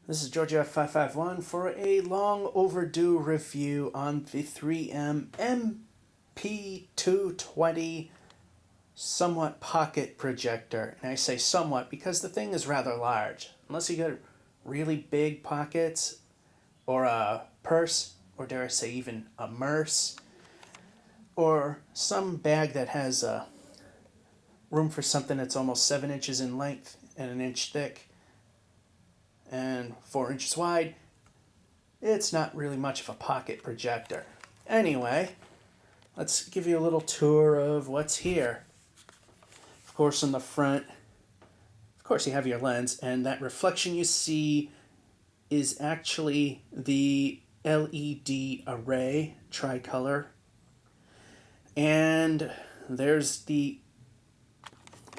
This is Georgia F551 for a long overdue review on the 3M MP220 somewhat pocket projector. And I say somewhat because the thing is rather large. Unless you got really big pockets or a purse, or dare I say even a merce, or some bag that has room for something that's almost 7 inches in length and an inch thick and 4 inches wide, it's not really much of a pocket projector. Anyway, let's give you a little tour of what's here. Of course, in the front, of course, you have your lens, and that reflection you see is actually the LED array tricolor. And there's the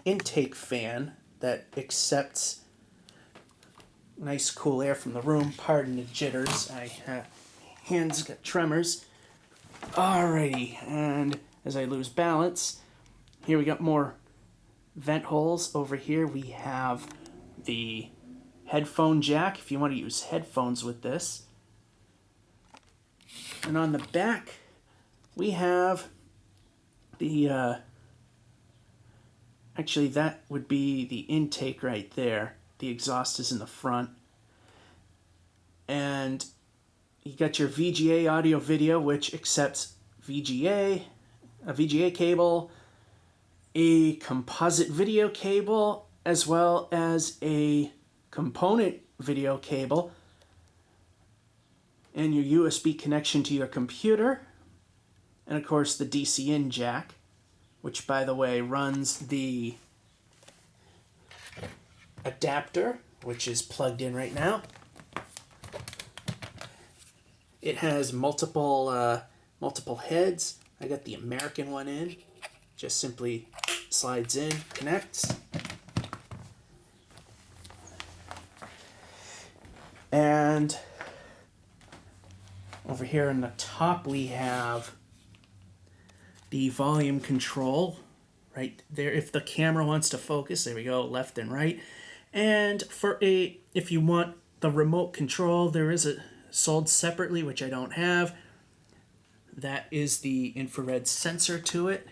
intake fan that accepts nice cool air from the room. Pardon the jitters, I hands got tremors. Alrighty, and as I lose balance, here we got more vent holes. Over here we have the headphone jack if you want to use headphones with this. And on the back we have the actually that would be the intake right there. The exhaust is in the front. And you got your VGA audio video, which accepts VGA, a VGA cable, a composite video cable, as well as a component video cable, and your USB connection to your computer, and of course the DC-in jack, which by the way runs the adapter, which is plugged in right now. It has multiple heads. I got the American one in. Just simply slides in, connects. And over here in the top we have the volume control right there. If the camera wants to focus, there we go, left and right. And if you want the remote control, there is a sold separately, which I don't have. That is the infrared sensor to it.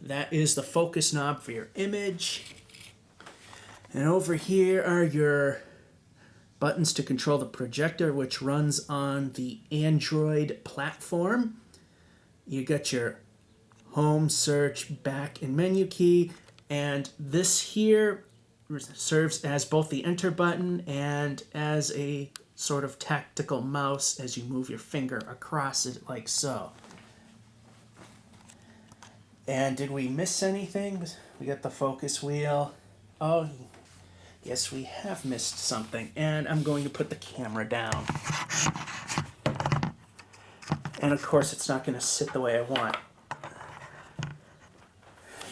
That is the focus knob for your image. And over here are your buttons to control the projector, which runs on the Android platform. You got your home, search, back, and menu key. And this here serves as both the enter button and as a sort of tactical mouse as you move your finger across it like so. And did we miss anything? We got the focus wheel. Oh, yes, we have missed something. And I'm going to put the camera down. And of course, it's not going to sit the way I want.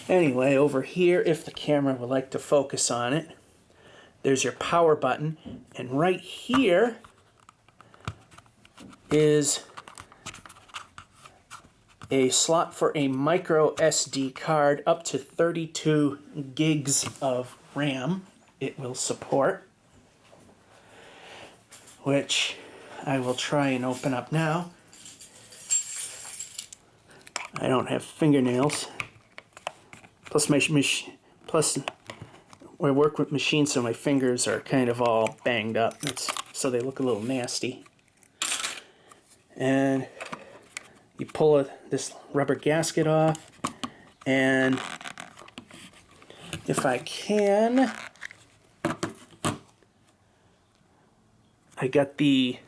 Anyway, over here, if the camera would like to focus on it, there's your power button. And right here is a slot for a micro SD card up to 32 gigs of RAM it will support, which I will try and open up now. I don't have fingernails. Plus I work with machines, so my fingers are kind of all banged up. So they look a little nasty. And you pull this rubber gasket off, and if I can, I got the,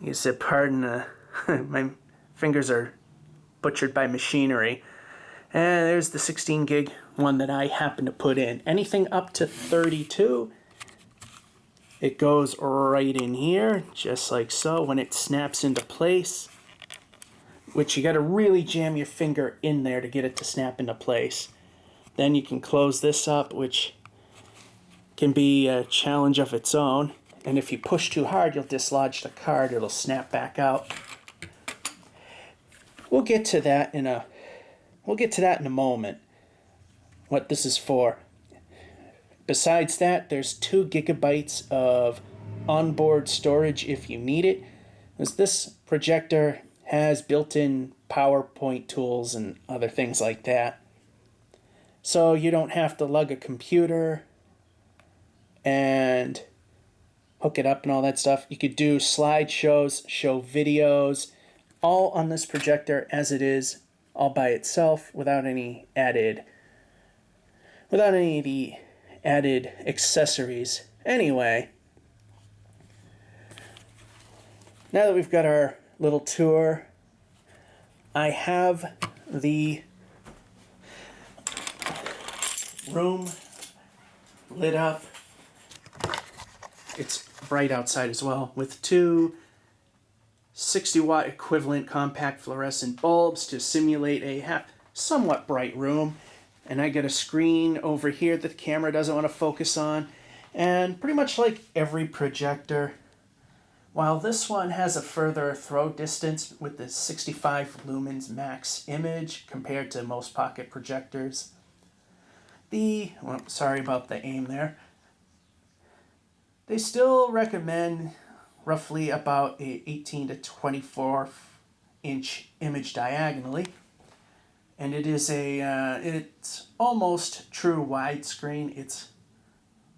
like I said, pardon, my fingers are butchered by machinery. And there's the 16 gig one that I happen to put in. Anything up to 32, it goes right in here, just like so, when it snaps into place. Which you got to really jam your finger in there to get it to snap into place. Then you can close this up, which can be a challenge of its own. And if you push too hard, you'll dislodge the card. It'll snap back out. We'll get to that in a moment. What this is for. Besides that, there's 2 gigabytes of onboard storage if you need it, as this projector has built-in PowerPoint tools and other things like that. So you don't have to lug a computer and hook it up and all that stuff. You could do slideshows, show videos, all on this projector as it is, all by itself, without any of the added accessories. Anyway, now that we've got our little tour, I have the room lit up. It's bright outside as well, with 2 60-watt equivalent compact fluorescent bulbs to simulate a somewhat bright room. And I get a screen over here that the camera doesn't want to focus on. And pretty much like every projector, while this one has a further throw distance with the 65 lumens max image compared to most pocket projectors, sorry about the aim there, they still recommend roughly about a 18 to 24 inch image diagonally. And it is it's almost true widescreen. It's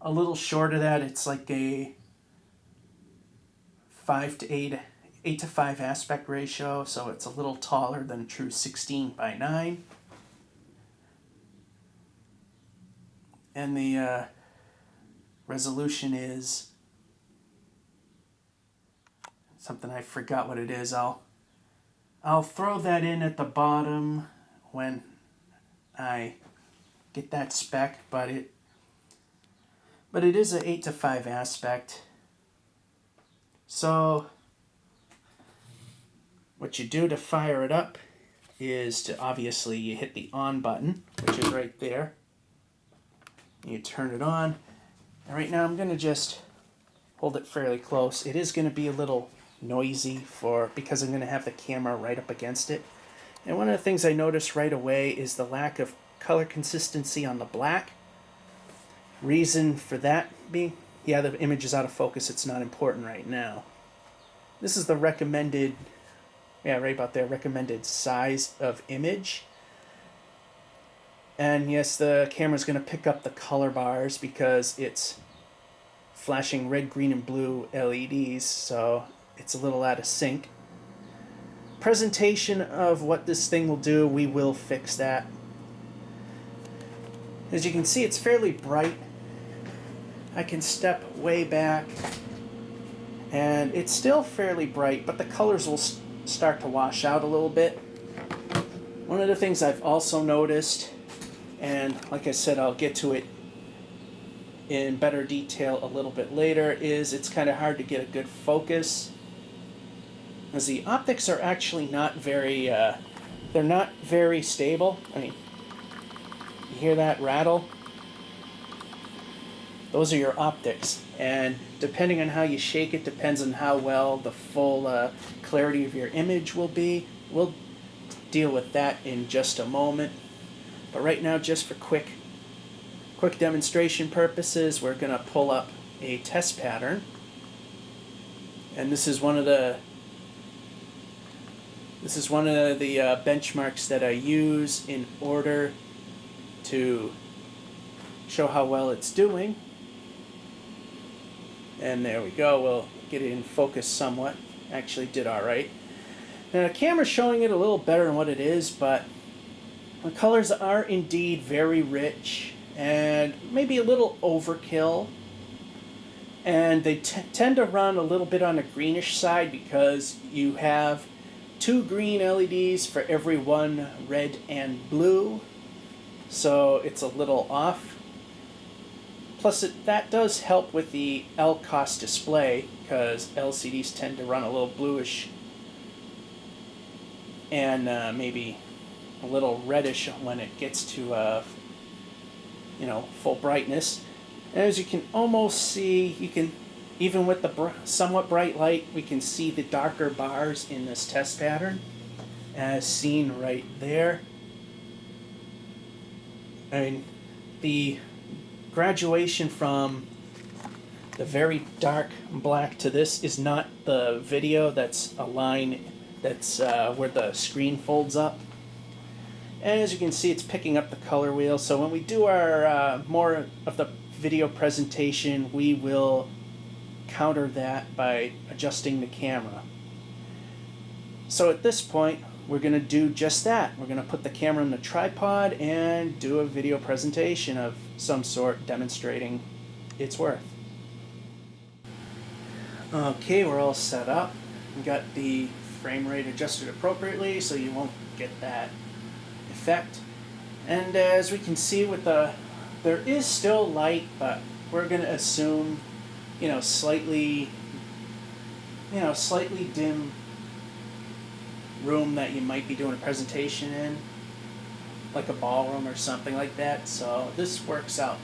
a little short of that. It's like a 8 to 5 aspect ratio, so it's a little taller than a true 16:9. And the resolution is something, I forgot what it is. I'll throw that in at the bottom when I get that spec, but it is an 8 to 5 aspect. So what you do to fire it up is to obviously you hit the on button, which is right there. You turn it on. And right now I'm going to just hold it fairly close. It is going to be a little noisy because I'm going to have the camera right up against it. And one of the things I noticed right away is the lack of color consistency on the black. Reason for that being, yeah, the image is out of focus. It's not important right now. This is the recommended, yeah, right about there, recommended size of image. And yes, the camera's going to pick up the color bars because it's flashing red, green, and blue LEDs, so it's a little out of sync. Presentation of what this thing will do, we will fix that. As you can see, it's fairly bright. I can step way back, and it's still fairly bright, but the colors will start to wash out a little bit. One of the things I've also noticed, and like I said, I'll get to it in better detail a little bit later, is it's kind of hard to get a good focus, as the optics are actually not very, they're not very stable. I mean, you hear that rattle? Those are your optics, and depending on how you shake it depends on how well the full clarity of your image will be. We'll deal with that in just a moment. But right now, just for quick demonstration purposes, we're going to pull up a test pattern. And this is one of the benchmarks that I use in order to show how well it's doing. And there we go. We'll get it in focus somewhat. Actually did all right. Now the camera's showing it a little better than what it is, but the colors are indeed very rich and maybe a little overkill. And they tend to run a little bit on the greenish side because you have 2 green LEDs for every 1 red and blue. So it's a little off. Plus, that does help with the LCOS display, because LCDs tend to run a little bluish and maybe a little reddish when it gets to full brightness. And as you can almost see, even with the somewhat bright light, we can see the darker bars in this test pattern, as seen right there. I mean, the graduation from the very dark black to this is not the video. That's a line that's where the screen folds up. And as you can see, it's picking up the color wheel. So when we do our more of the video presentation, we will counter that by adjusting the camera. So at this point, we're going to do just that. We're going to put the camera in the tripod and do a video presentation of some sort demonstrating its worth. Okay, we're all set up. We got the frame rate adjusted appropriately so you won't get that effect. And as we can see with there is still light, but we're going to assume, slightly dim room that you might be doing a presentation in, like a ballroom or something like that. So this works out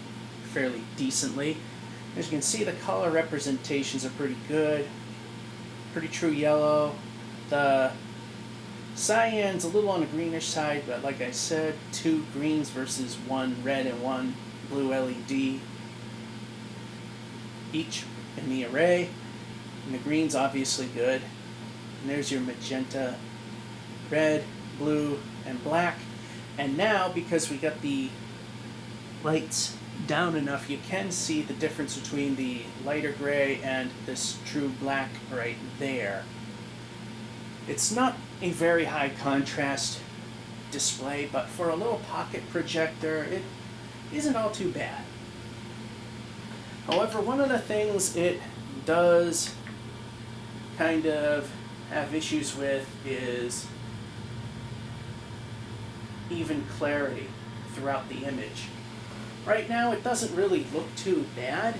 fairly decently. As you can see, the color representations are pretty good, pretty true yellow. The cyan's a little on the greenish side, but like I said, 2 greens versus 1 red and 1 blue LED each in the array. And the green's obviously good. And there's your magenta, red, blue, and black. And now, because we got the lights down enough, you can see the difference between the lighter gray and this true black right there. It's not a very high contrast display, but for a little pocket projector, it isn't all too bad. However, one of the things it does kind of have issues with is even clarity throughout the image. Right now it doesn't really look too bad,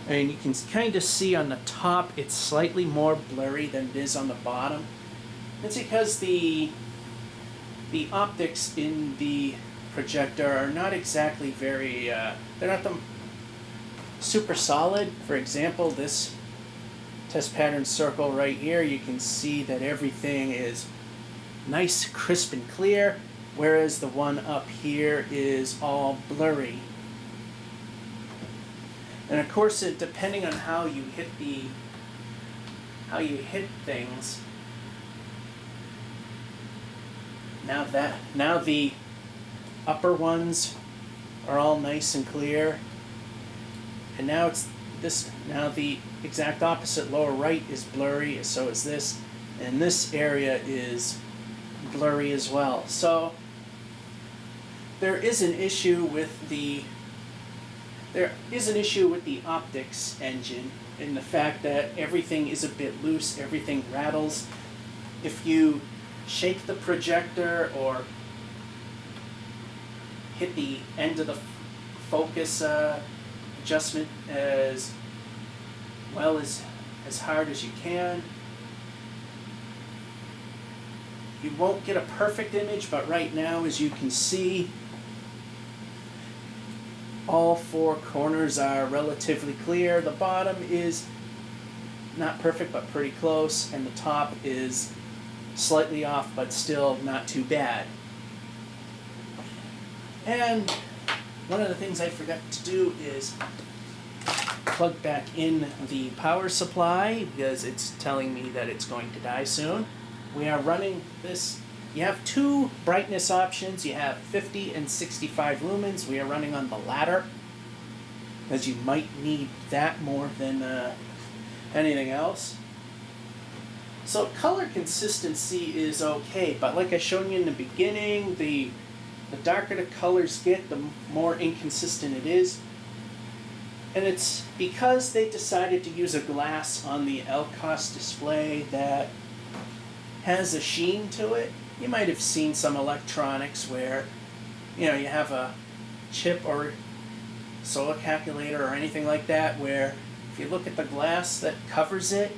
and you can kind of see on the top it's slightly more blurry than it is on the bottom. It's because the optics in the projector are not exactly very, they're not the super solid. For example, this test pattern circle right here, you can see that everything is nice, crisp, and clear, whereas the one up here is all blurry. And of course, depending on how you hit things, now the upper ones are all nice and clear, and now it's this. Now the exact opposite, lower right, is blurry, so is this, and this area is blurry as well. So there is an issue with the optics engine in the fact that everything is a bit loose, everything rattles. If you shake the projector or hit the end of the focus adjustment as well as hard as you can, you won't get a perfect image, but right now, as you can see, all 4 corners are relatively clear. The bottom is not perfect, but pretty close, and the top is slightly off, but still not too bad. And one of the things I forgot to do is plug back in the power supply because it's telling me that it's going to die soon. We are running this. You have 2 brightness options. You have 50 and 65 lumens. We are running on the latter, as you might need that more than anything else. So color consistency is okay, but like I showed you in the beginning, the darker the colors get, the more inconsistent it is. And it's because they decided to use a glass on the LCOS display that has a sheen to it. You might have seen some electronics where, you have a chip or solar calculator or anything like that, where if you look at the glass that covers it,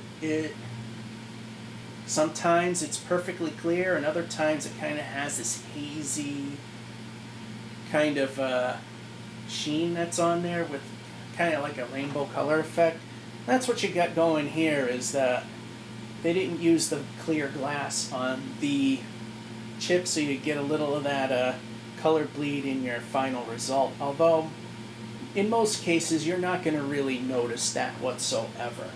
sometimes it's perfectly clear, and other times it kind of has this hazy kind of sheen that's on there with kind of like a rainbow color effect. That's what you got going here, is that they didn't use the clear glass on the chip, so you get a little of that color bleed in your final result. Although in most cases, you're not going to really notice that whatsoever.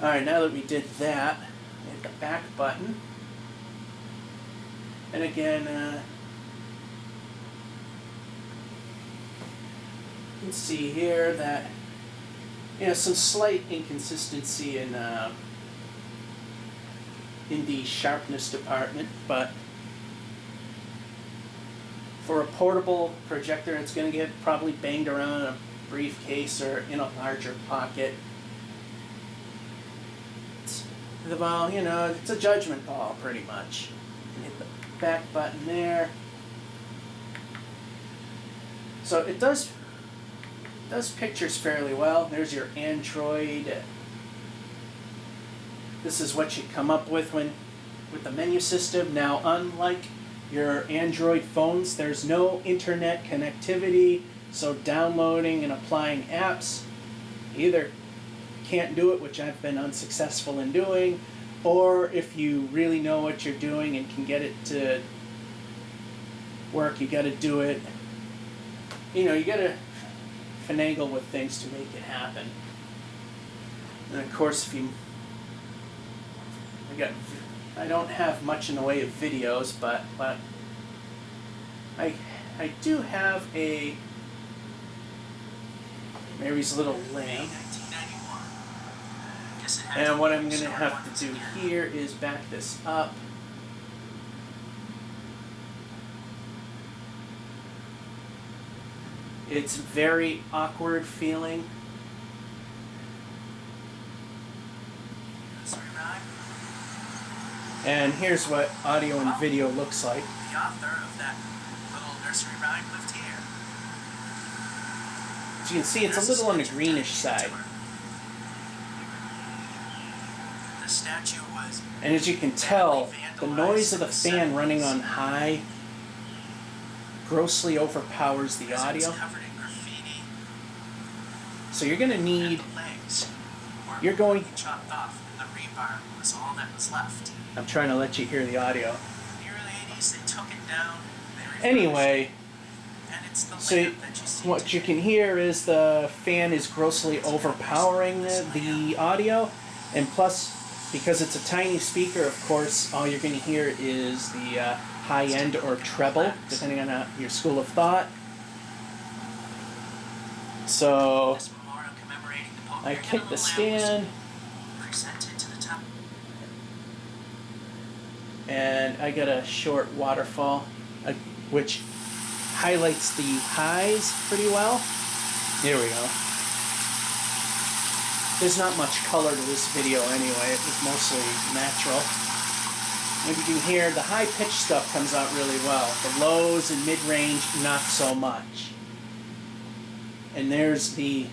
Alright, now that we did that, hit the back button. And again, you can see here that some slight inconsistency in the sharpness department, but for a portable projector, it's going to get probably banged around in a briefcase or in a larger pocket. Well, it's a judgment call, pretty much. Hit the back button there. So it does pictures fairly well. There's your Android. This is what you come up with with the menu system. Now, unlike your Android phones, there's no internet connectivity, so downloading and applying apps either can't do it, which I've been unsuccessful in doing, or if you really know what you're doing and can get it to work, you got to do it. You got to finagle with things to make it happen. And of course, I don't have much in the way of videos, but I do have a Mary's Little Lane. And what I'm going to have to do here is back this up. It's very awkward feeling. And here's what audio and video looks like. The author of that little nursery rhyme lived here. As you can see, it's a little on the greenish side. The statue was, and as you can tell, the noise of the fan running on high grossly overpowers the audio. So you're going to need, chopped off and the rebar was all that was left. I'm trying to let you hear the audio. In the early 80s, they took it down. Anyway, and it's the so what you can hear is the fan is grossly overpowering the audio, and plus, because it's a tiny speaker, of course, all you're going to hear is the high end or treble, depending on your school of thought. So I kick the stand, and I got a short waterfall, which highlights the highs pretty well. Here we go. There's not much color to this video anyway, it was mostly natural. And you can hear the high-pitched stuff comes out really well. The lows and mid-range, not so much. And there's the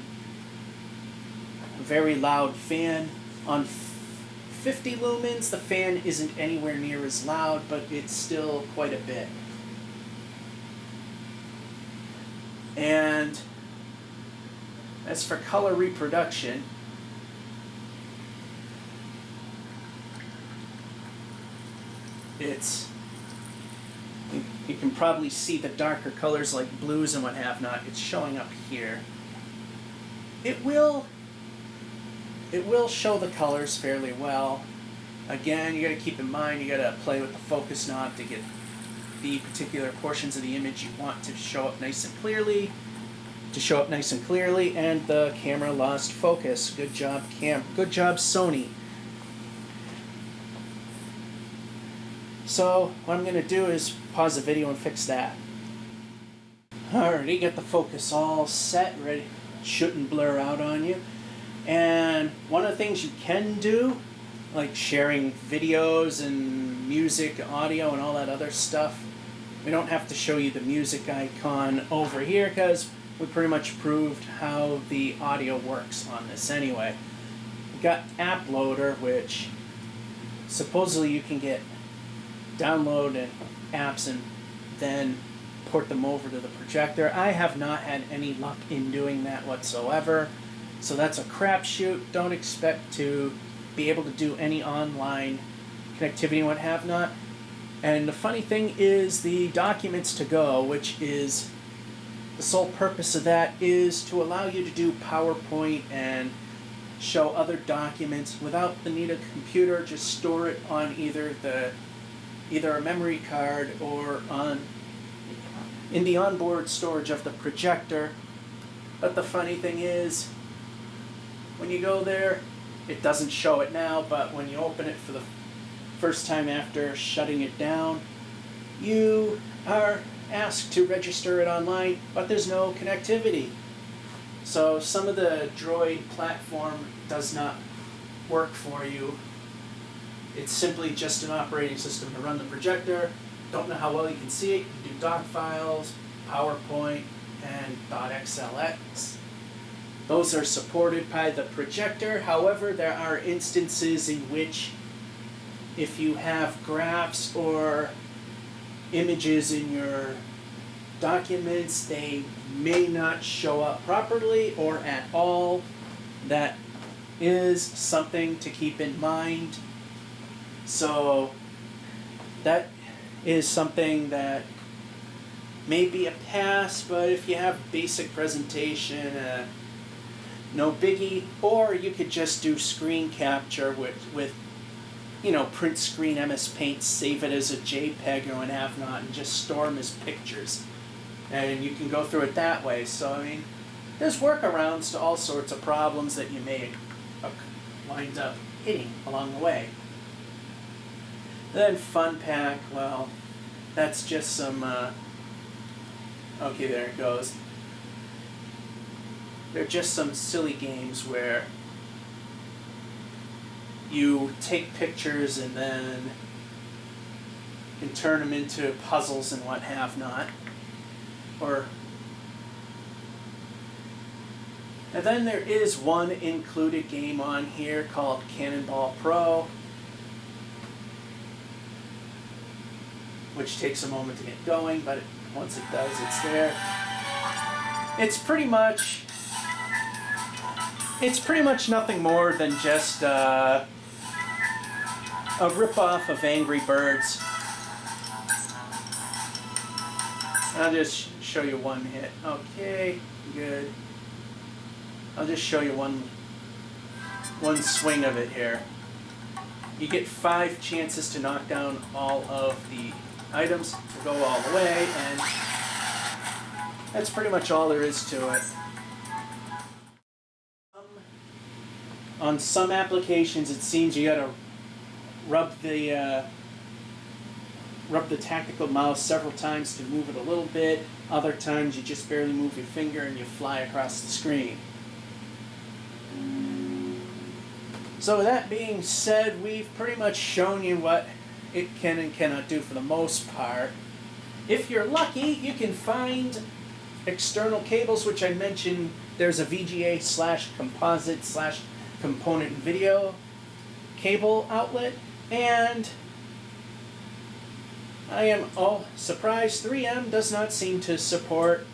very loud fan. On 50 lumens, the fan isn't anywhere near as loud, but it's still quite a bit. And as for color reproduction, you can probably see the darker colors like blues and what have not. It's showing up here. It will show the colors fairly well. Again, you got to keep in mind, you got to play with the focus knob to get the particular portions of the image you want to show up nice and clearly. And the camera lost focus. Good job, Good job, Sony. So what I'm going to do is pause the video and fix that. Alrighty, got the focus all set, ready. Shouldn't blur out on you. And one of the things you can do, like sharing videos and music, audio, and all that other stuff, we don't have to show you the music icon over here because we pretty much proved how the audio works on this anyway. We've got App Loader, which supposedly you can download and apps and then port them over to the projector. I have not had any luck in doing that whatsoever, so that's a crapshoot. Don't expect to be able to do any online connectivity and what have not. And the funny thing is the documents to go, which is The sole purpose of that is to allow you to do PowerPoint and show other documents without the need of a computer. Just store it on either a memory card or in the onboard storage of the projector. But the funny thing is, when you go there, it doesn't show it now, but when you open it for the first time after shutting it down, you are asked to register it online, but there's no connectivity. So some of the Droid platform does not work for you. It's simply just an operating system to run the projector. Don't know how well you can see it. You can do doc files, PowerPoint, and .xlx. Those are supported by the projector. However, there are instances in which if you have graphs or images in your documents, they may not show up properly or at all. That is something to keep in mind. So that is something that may be a pass, but if you have basic presentation, no biggie. Or you could just do screen capture with print screen MS Paint, save it as a JPEG or an AVNOT, and just store them as pictures. And you can go through it that way. So, I mean, there's workarounds to all sorts of problems that you may wind up hitting along the way. Then Fun Pack, well, that's just some, okay, there it goes. They're just some silly games where you take pictures and then you can turn them into puzzles and what have not. And then there is one included game on here called Cannonball Pro, which takes a moment to get going, but once it does, it's there. It's pretty much nothing more than just a rip-off of Angry Birds. I'll just show you one hit. Okay, good. I'll just show you one swing of it here. You get 5 chances to knock down all of the items, to go all the way, and that's pretty much all there is to it. On some applications, it seems you gotta rub the tactical mouse several times to move it a little bit. Other times, you just barely move your finger and you fly across the screen. So with that being said, we've pretty much shown you what it can and cannot do for the most part. If you're lucky, you can find external cables, which I mentioned. There's a VGA/composite/component video cable outlet, and I am surprised 3M does not seem to support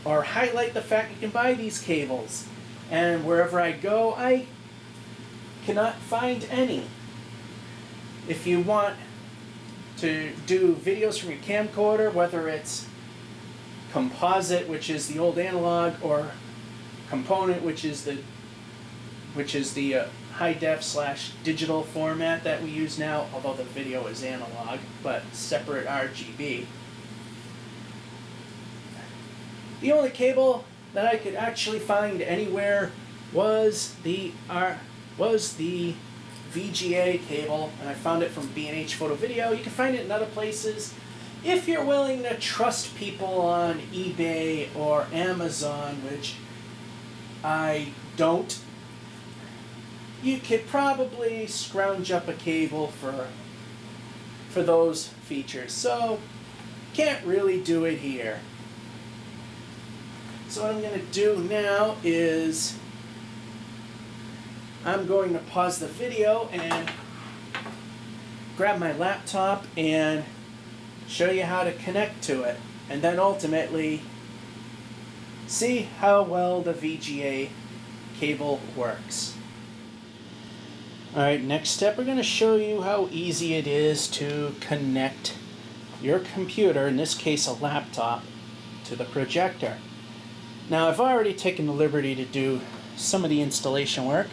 or highlight the fact you can buy these cables. And wherever I go, I cannot find any. If you want to do videos from your camcorder, whether it's composite, which is the old analog, or component, which is the high def/digital format that we use now, although the video is analog, but separate RGB. The only cable that I could actually find anywhere was the VGA cable, and I found it from B&H Photo Video. You can find it in other places. If you're willing to trust people on eBay or Amazon, which I don't, you could probably scrounge up a cable for those features. So, can't really do it here. So what I'm going to do now is I'm going to pause the video and grab my laptop and show you how to connect to it, and then ultimately see how well the VGA cable works. Alright, next step, we're going to show you how easy it is to connect your computer, in this case a laptop, to the projector. Now I've already taken the liberty to do some of the installation work.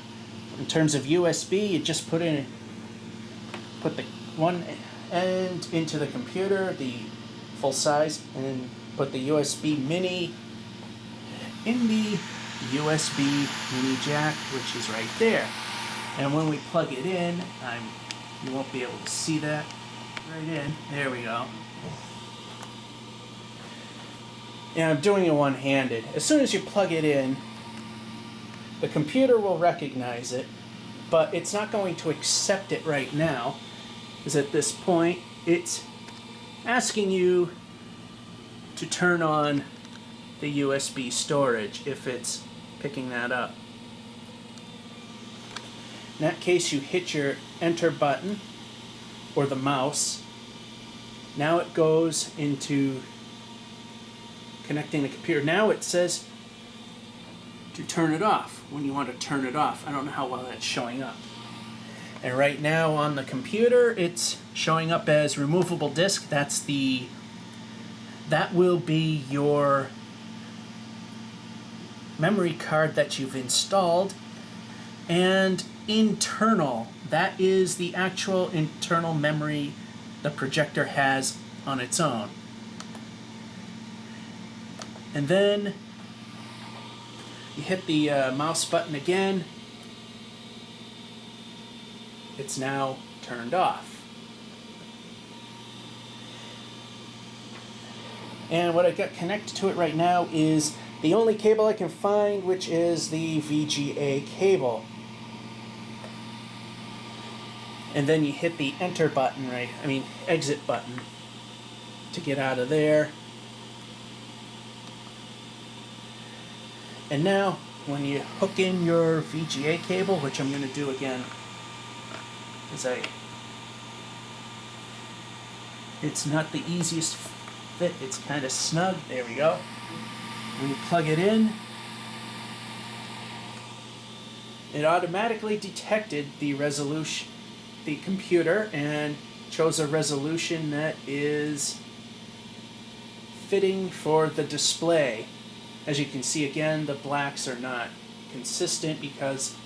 In terms of USB, you just put the one end into the computer, the full size, and then put the USB mini in the USB mini jack, which is right there. And when we plug it in, you won't be able to see that right in. There we go. And I'm doing it one-handed. As soon as you plug it in, the computer will recognize it, but it's not going to accept it right now, because at this point, it's asking you to turn on the USB storage if it's picking that up. In that case, you hit your enter button or the mouse. Now it goes into connecting the computer. Now it says to turn it off when you want to turn it off. I don't know how well that's showing up. And right now on the computer, it's showing up as removable disk. That will be your memory card that you've installed. And internal, that is the actual internal memory the projector has on its own. And then you hit the mouse button again. It's now turned off. And what I got connected to it right now is the only cable I can find, which is the VGA cable. And then you hit the enter button, exit button to get out of there. And now, when you hook in your VGA cable, which I'm going to do again, it's not the easiest fit, it's kind of snug, there we go. When you plug it in, it automatically detected the resolution, the computer, and chose a resolution that is fitting for the display. As you can see, again, the blacks are not consistent because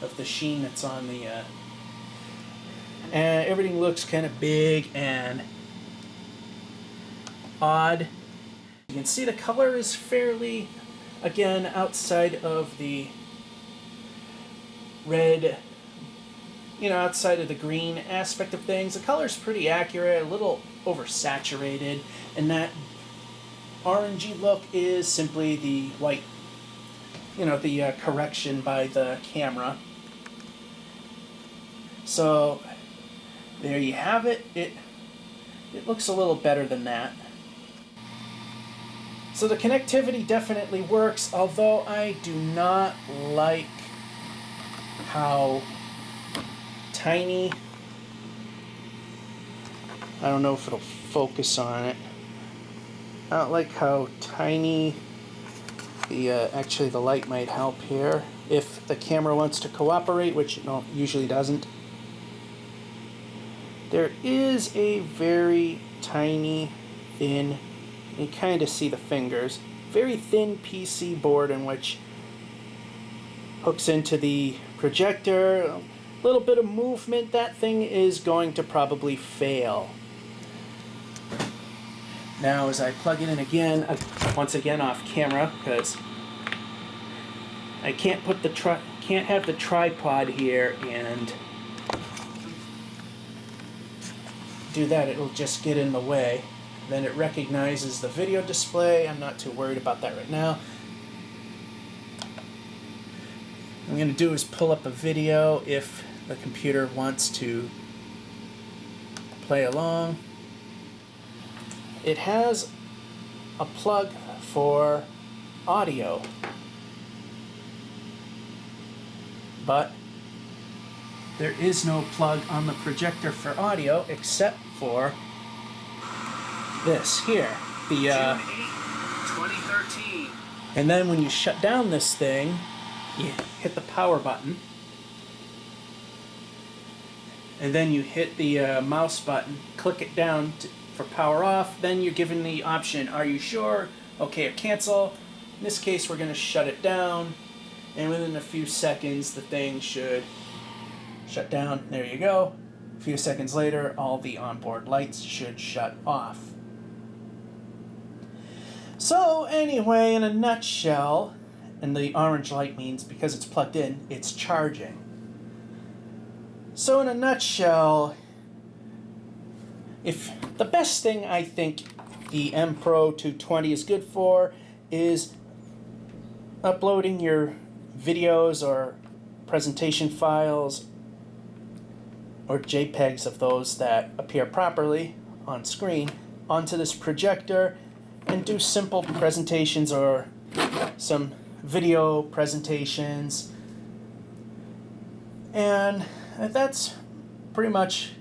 of the sheen that's on the and everything looks kind of big and odd. You can see the color is fairly, again, outside of the red, outside of the green aspect of things. The color's pretty accurate, a little oversaturated, and that orangey look is simply the white, the correction by the camera. So there you have it. It looks a little better than that. So the connectivity definitely works, although I do not like how tiny, I don't know if it'll focus on it. I don't like how tiny actually the light might help here if the camera wants to cooperate, which it usually doesn't. There is a very tiny, thin, you kind of see the fingers, very thin PC board in which hooks into the projector. A little bit of movement, that thing is going to probably fail. Now as I plug it in again, once again off camera, because I can't put can't have the tripod here and do that, it'll just get in the way. Then it recognizes the video display. I'm not too worried about that right now. What I'm going to do is pull up a video if the computer wants to play along. It has a plug for audio, but there is no plug on the projector for audio except for this here, the June 8, 2013. And then when you shut down this thing, you hit the power button, and then you hit the mouse button, click it down for power off. Then you're given the option, are you sure OK or cancel. In this case, we're going to shut it down, and within a few seconds, the thing should shut down. There you go. A few seconds later, all the onboard lights should shut off. So anyway, in a nutshell, and the orange light means because it's plugged in, it's charging. So in a nutshell, if the best thing I think the MP220 is good for is uploading your videos or presentation files or JPEGs of those that appear properly on screen onto this projector and do simple presentations or some video presentations. And that's pretty much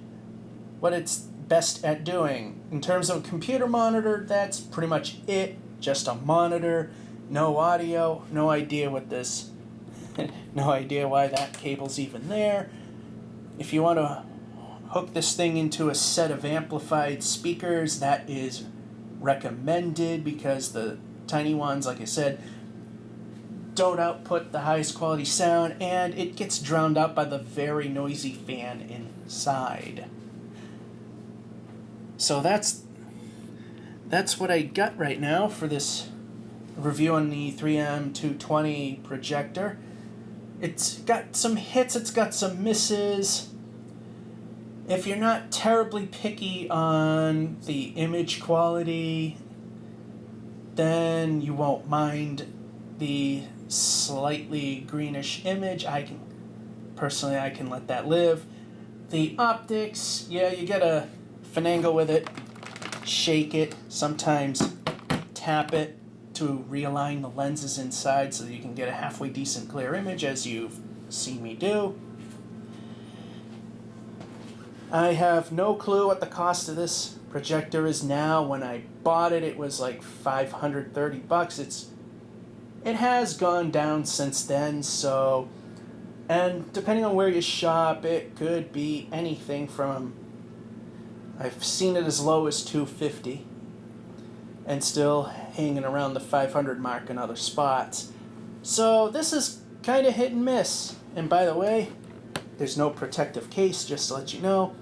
what it's best at doing. In terms of a computer monitor, that's pretty much it. Just a monitor, no audio, no idea what this, no idea why that cable's even there. If you want to hook this thing into a set of amplified speakers, that is recommended because the tiny ones, like I said, don't output the highest quality sound, and it gets drowned out by the very noisy fan inside. So that's what I got right now for this review on the 3M220 projector. It's got some hits, it's got some misses. If you're not terribly picky on the image quality, then you won't mind the slightly greenish image. I can let that live. The optics, yeah, you gotta finagle with it, shake it, sometimes tap it to realign the lenses inside so that you can get a halfway decent clear image, as you've seen me do. I have no clue what the cost of this projector is now. When I bought it, it was like $530. It has gone down since then, so, and depending on where you shop, it could be anything from, I've seen it as low as $250 and still hanging around the $500 mark in other spots. So this is kind of hit and miss. And by the way, there's no protective case, just to let you know.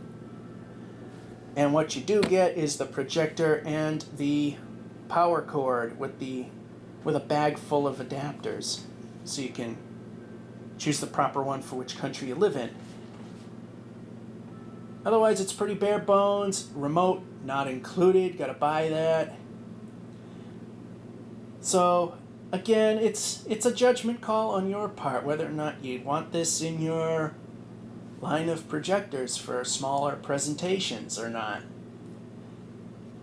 And what you do get is the projector and the power cord with a bag full of adapters, so you can choose the proper one for which country you live in. Otherwise, it's pretty bare bones. Remote not included. Gotta buy that. So again, it's a judgment call on your part whether or not you want this in your line of projectors for smaller presentations or not.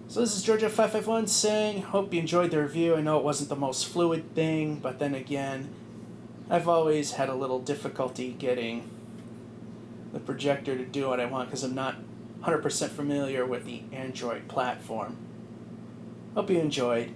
So this is Georgia551 saying, hope you enjoyed the review. I know it wasn't the most fluid thing, but then again, I've always had a little difficulty getting the projector to do what I want because I'm not 100% familiar with the Android platform. Hope you enjoyed.